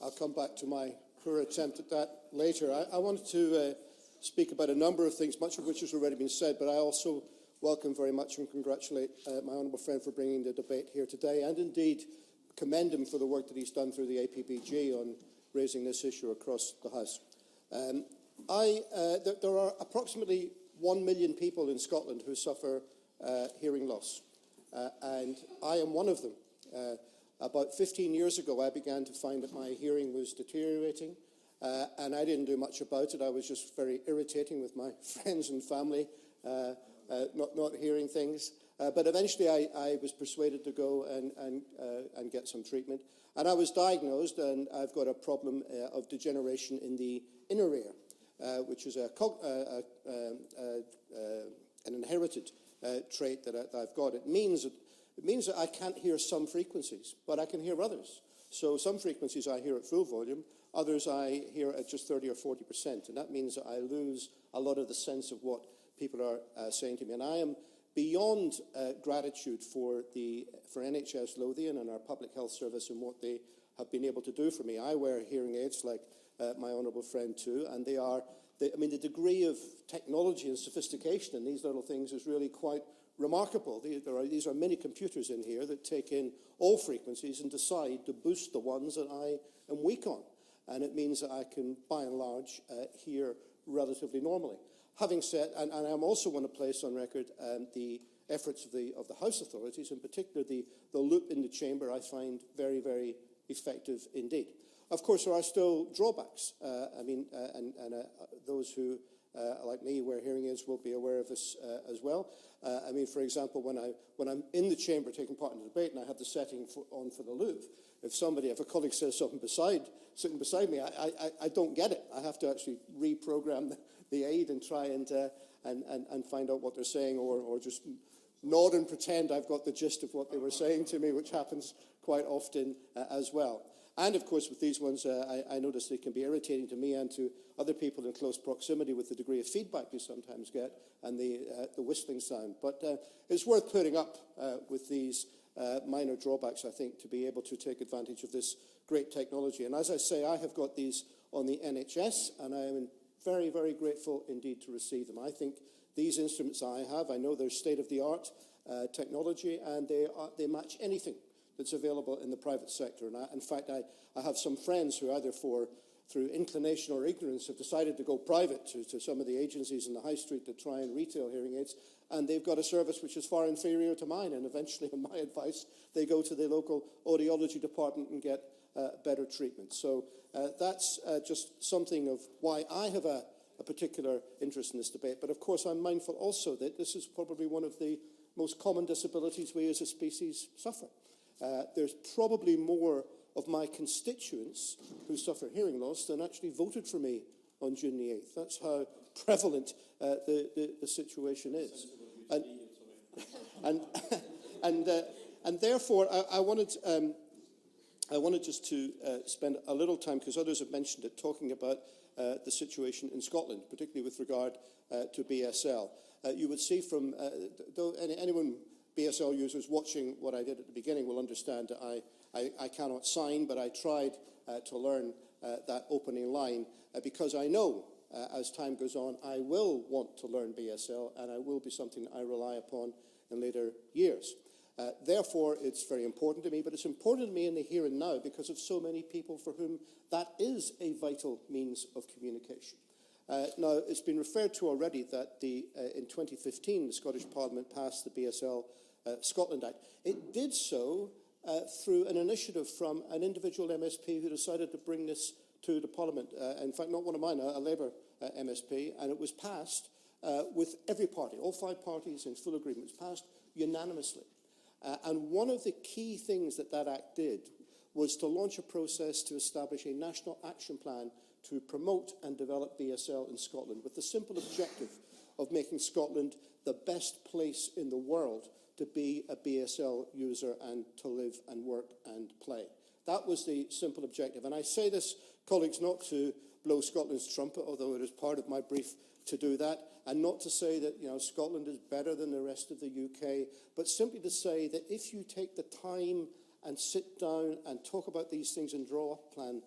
I'll come back to my poor attempt at that later. I wanted to speak about a number of things, much of which has already been said, but I also welcome very much and congratulate my honourable friend for bringing the debate here today, and indeed commend him for the work that he's done through the APPG on raising this issue across the House. There are approximately 1 million people in Scotland who suffer hearing loss, and I am one of them. About 15 years ago, I began to find that my hearing was deteriorating, and I didn't do much about it. I was just very irritating with my friends and family, not hearing things. But eventually I was persuaded to go and get some treatment. And I was diagnosed, and I've got a problem of degeneration in the inner ear, which is an inherited trait that I've got. It means that I can't hear some frequencies, but I can hear others. So some frequencies I hear at full volume, others I hear at just 30 or 40%, and that means that I lose a lot of the sense of what people are saying to me. And I am beyond gratitude for NHS Lothian and our public health service and what they have been able to do for me. I wear hearing aids like my honourable friend too, and the degree of technology and sophistication in these little things is really quite remarkable. These are many computers in here that take in all frequencies and decide to boost the ones that I am weak on. And it means that I can, by and large, hear relatively normally. Having said, and I also want to place on record the efforts of the House authorities, in particular the loop in the chamber, I find very, very effective indeed. Of course, there are still drawbacks. Those who, like me, wear hearing aids will be aware of this as well. For example, when I'm in the chamber taking part in the debate and I have the setting on for the loop, if a colleague says something sitting beside me, I don't get it. I have to actually reprogram the aid and try and find out what they're saying, or just nod and pretend I've got the gist of what they were saying to me, which happens quite often as well. And of course, with these ones, I notice they can be irritating to me and to other people in close proximity with the degree of feedback you sometimes get and the whistling sound. But it's worth putting up with these minor drawbacks, I think, to be able to take advantage of this great technology. And as I say, I have got these on the NHS, and I am very, very grateful indeed to receive them. I think these instruments I have, I know they're state-of-the-art technology, and they match anything that's available in the private sector. And in fact, I have some friends who either through inclination or ignorance have decided to go private to some of the agencies in the high street that try and retail hearing aids, and they've got a service which is far inferior to mine, and eventually, on my advice, they go to the local audiology department and get better treatment. So that's just something of why I have a particular interest in this debate. But of course, I'm mindful also that this is probably one of the most common disabilities we as a species suffer. There's probably more of my constituents who suffer hearing loss than actually voted for me on June the 8th. That's how prevalent the situation is. And therefore, I wanted just to spend a little time, because others have mentioned it, talking about the situation in Scotland, particularly with regard to BSL. You would see from, anyone BSL users watching what I did at the beginning will understand that I cannot sign, but I tried to learn that opening line because I know as time goes on I will want to learn BSL, and it will be something that I rely upon in later years. Therefore, it's very important to me, but it's important to me in the here and now because of so many people for whom that is a vital means of communication. Now, it's been referred to already that in 2015, the Scottish Parliament passed the BSL Scotland Act. It did so through an initiative from an individual MSP who decided to bring this to the Parliament. In fact, not one of mine, a Labour MSP, and it was passed with every party, all 5 parties in full agreement. It was passed unanimously. And one of the key things that act did was to launch a process to establish a national action plan to promote and develop BSL in Scotland, with the simple objective of making Scotland the best place in the world to be a BSL user and to live and work and play. That was the simple objective. And I say this, colleagues, not to blow Scotland's trumpet, although it is part of my brief to do that, and not to say that Scotland is better than the rest of the UK, but simply to say that if you take the time and sit down and talk about these things and draw up a plan,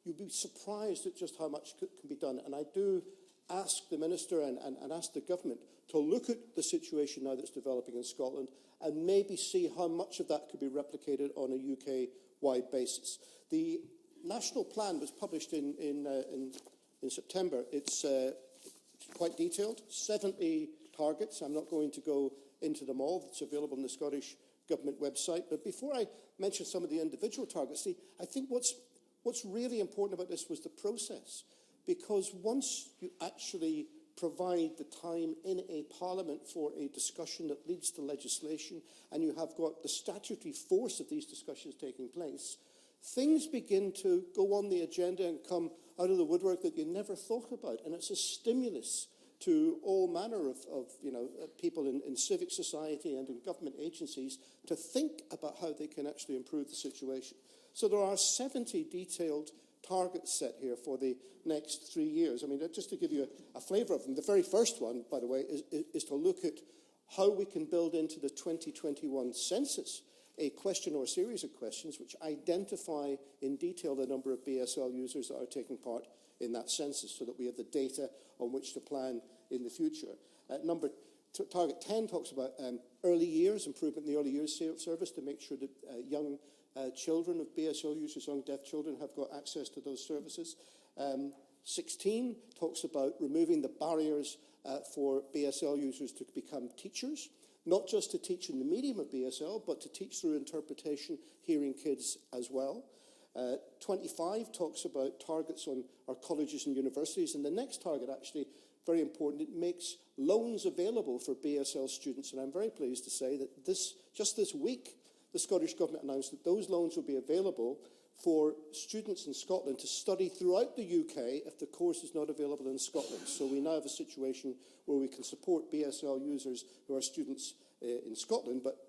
you'd be surprised at just how much can be done. And I do ask the Minister and ask the government to look at the situation now that's developing in Scotland and maybe see how much of that could be replicated on a UK-wide basis. The national plan was published in September. It's quite detailed, 70 targets. I'm not going to go into them all. It's available on the Scottish Government website. But before I mention some of the individual targets, see, I think what's really important about this was the process. Because once you actually provide the time in a parliament for a discussion that leads to legislation, and you have got the statutory force of these discussions taking place, things begin to go on the agenda and come out of the woodwork that you never thought about. And it's a stimulus to all manner of people in civic society and in government agencies to think about how they can actually improve the situation. So there are 70 detailed targets set here for the next 3 years. I mean, just to give you a flavour of them, the very first one, by the way, is to look at how we can build into the 2021 census a question or a series of questions which identify in detail the number of BSL users that are taking part in that census so that we have the data on which to plan in the future. Target 10 talks about early years, improvement in the early years service to make sure that young children of BSL users, young deaf children, have got access to those services. 16 talks about removing the barriers for BSL users to become teachers, not just to teach in the medium of BSL, but to teach through interpretation, hearing kids as well. 25 talks about targets on our colleges and universities, and the next target, actually, very important, it makes loans available for BSL students, and I'm very pleased to say that just this week, the Scottish Government announced that those loans will be available for students in Scotland to study throughout the UK if the course is not available in Scotland. So we now have a situation where we can support BSL users who are students in Scotland, but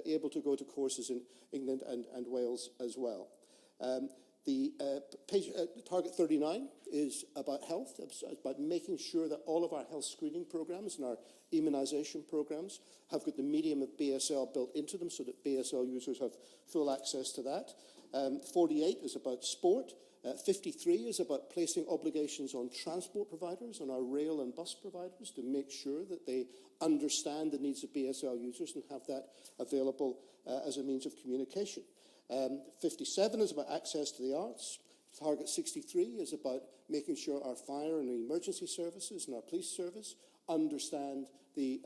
able to go to courses in England and Wales as well. Target 39 is about health. It's about making sure that all of our health screening programs and our immunisation programs have got the medium of BSL built into them so that BSL users have full access to that. 48 is about sport. 53 is about placing obligations on transport providers, on our rail and bus providers, to make sure that they understand the needs of BSL users and have that available as a means of communication. 57 is about access to the arts. Target 63 is about making sure our fire and emergency services and our police service understand the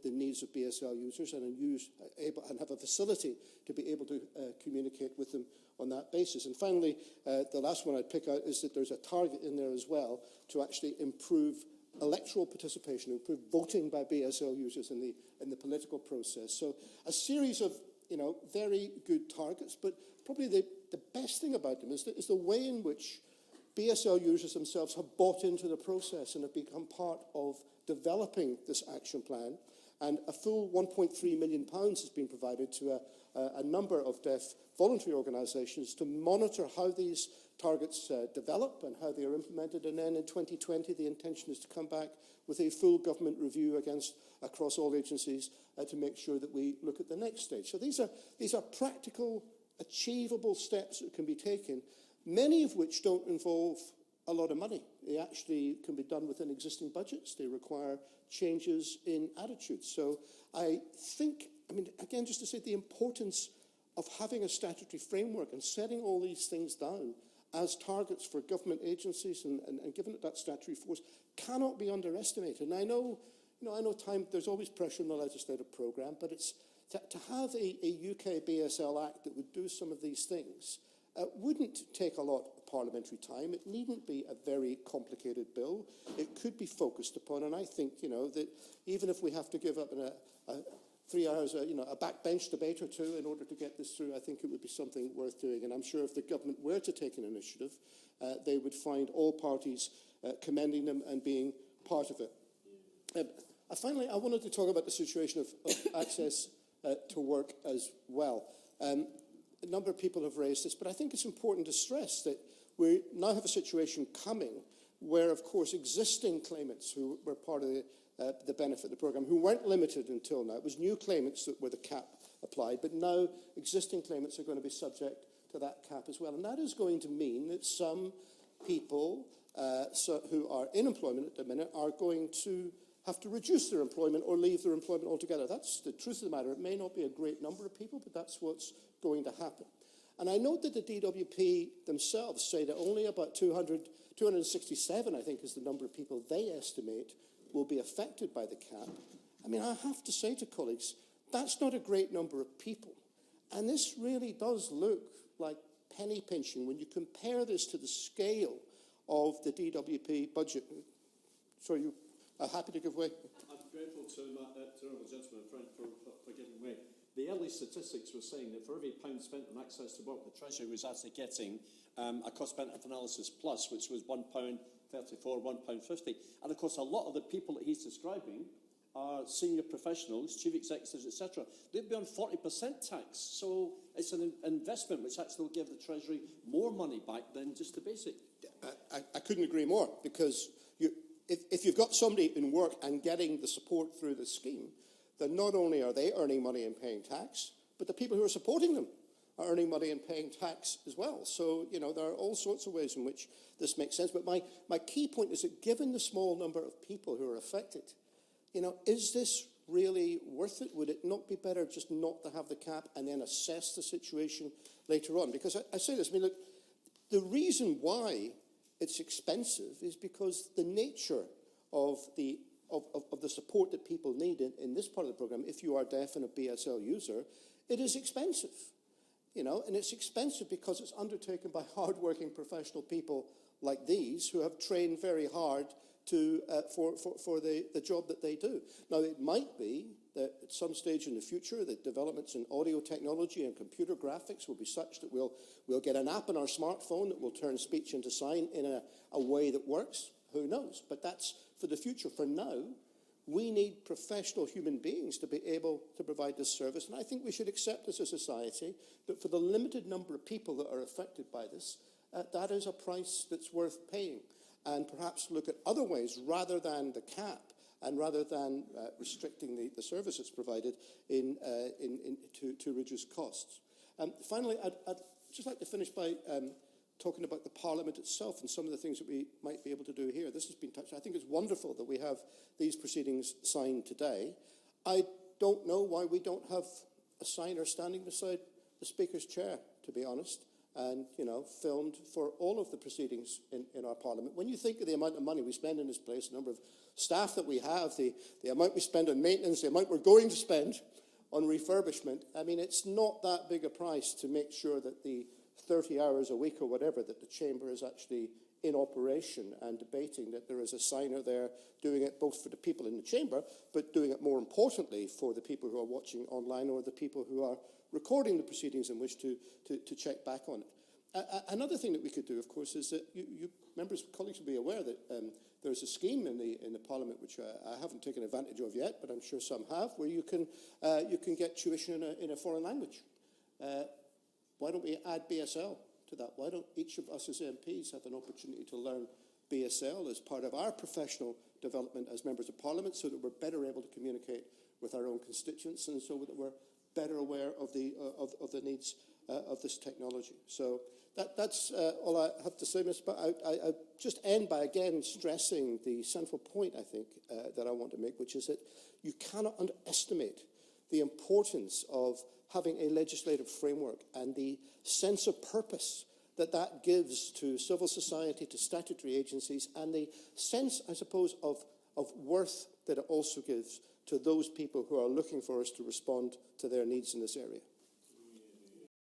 needs of BSL users and have a facility to be able to communicate with them on that basis. And finally, the last one I'd pick out is that there's a target in there as well to actually improve electoral participation, improve voting by BSL users in the political process. So a series of very good targets, but probably the best thing about them is the way in which BSL users themselves have bought into the process and have become part of developing this action plan. And a full £1.3 million has been provided to a number of deaf voluntary organisations to monitor how these targets develop and how they are implemented. And then in 2020, the intention is to come back with a full government review across all agencies to make sure that we look at the next stage. So these are practical, achievable steps that can be taken, many of which don't involve a lot of money. They actually can be done within existing budgets. They require changes in attitudes. So I think, again, just to say the importance of having a statutory framework and setting all these things down as targets for government agencies and giving it that statutory force cannot be underestimated. And I know there's always pressure in the legislative programme, but it's to have a UK BSL Act that would do some of these things wouldn't take a lot of parliamentary time. It needn't be a very complicated bill. It could be focused upon, and I think, that even if we have to give up 3 hours, a backbench debate or two in order to get this through, I think it would be something worth doing. And I'm sure if the government were to take an initiative, they would find all parties commending them and being part of it. Finally, I wanted to talk about the situation of access to work as well. A number of people have raised this, but I think it's important to stress that we now have a situation coming where, of course, existing claimants who were part of the benefit of the programme, who weren't limited until now, it was new claimants that were the cap applied. But now existing claimants are going to be subject to that cap as well. And that is going to mean that some people who are in employment at the minute are going to have to reduce their employment or leave their employment altogether. That's the truth of the matter. It may not be a great number of people, but that's what's going to happen. And I note that the DWP themselves say that only about 267, I think, is the number of people they estimate will be affected by the cap. I mean, I have to say to colleagues, that's not a great number of people. And this really does look like penny pinching when you compare this to the scale of the DWP budget. So you are happy to give way? I'm grateful to the honourable gentleman for giving way. The early statistics were saying that for every pound spent on access to work, the Treasury was actually getting a cost-benefit analysis plus, which was £1.34, £1.50. And of course, a lot of the people that he's describing are senior professionals, chief executives, etc. They'd be on 40% tax. So it's an investment which actually will give the Treasury more money back than just the basic. I couldn't agree more, because if you've got somebody in work and getting the support through the scheme, then not only are they earning money and paying tax, but the people who are supporting them are earning money and paying tax as well. So, you know, there are all sorts of ways in which this makes sense. But my key point is that given the small number of people who are affected, you know, is this really worth it? Would it not be better just not to have the cap and then assess the situation later on? Because I say this, I mean, look, the reason why it's expensive is because the nature of the support that people need in this part of the programme, if you are deaf and a BSL user, it is expensive, you know, and it's expensive because it's undertaken by hard-working professional people like these who have trained very hard for the job that they do. Now, it might be that at some stage in the future, the developments in audio technology and computer graphics will be such that we'll get an app on our smartphone that will turn speech into sign in a way that works. Who knows? But that's for the future. For now, we need professional human beings to be able to provide this service. And I think we should accept as a society that for the limited number of people that are affected by this, that is a price that's worth paying. And perhaps look at other ways rather than the cap and rather than restricting the services provided to reduce costs. Finally, I'd just like to finish by talking about the Parliament itself and some of the things that we might be able to do here. This has been touched. I think it's wonderful that we have these proceedings signed today. I don't know why we don't have a signer standing beside the Speaker's chair, to be honest, and, you know, filmed for all of the proceedings in our Parliament. When you think of the amount of money we spend in this place, the number of staff that we have, the amount we spend on maintenance, the amount we're going to spend on refurbishment, I mean, it's not that big a price to make sure that the 30 hours a week or whatever that the Chamber is actually in operation and debating, that there is a signer there doing it both for the people in the Chamber, but doing it more importantly for the people who are watching online or the people who are recording the proceedings and wish to check back on it. Another thing that we could do, of course, is that you members, colleagues will be aware that there's a scheme in the Parliament which I haven't taken advantage of yet, but I'm sure some have, where you can get tuition in a foreign language. Why don't we add BSL to that? Why don't each of us as MPs have an opportunity to learn BSL as part of our professional development as members of Parliament, so that we're better able to communicate with our own constituents and so that we're better aware of the needs of this technology. So that's all I have to say, Ms. But I just end by again stressing the central point, I think, that I want to make, which is that you cannot underestimate the importance of having a legislative framework and the sense of purpose that that gives to civil society, to statutory agencies, and the sense, I suppose, of worth that it also gives to those people who are looking for us to respond to their needs in this area.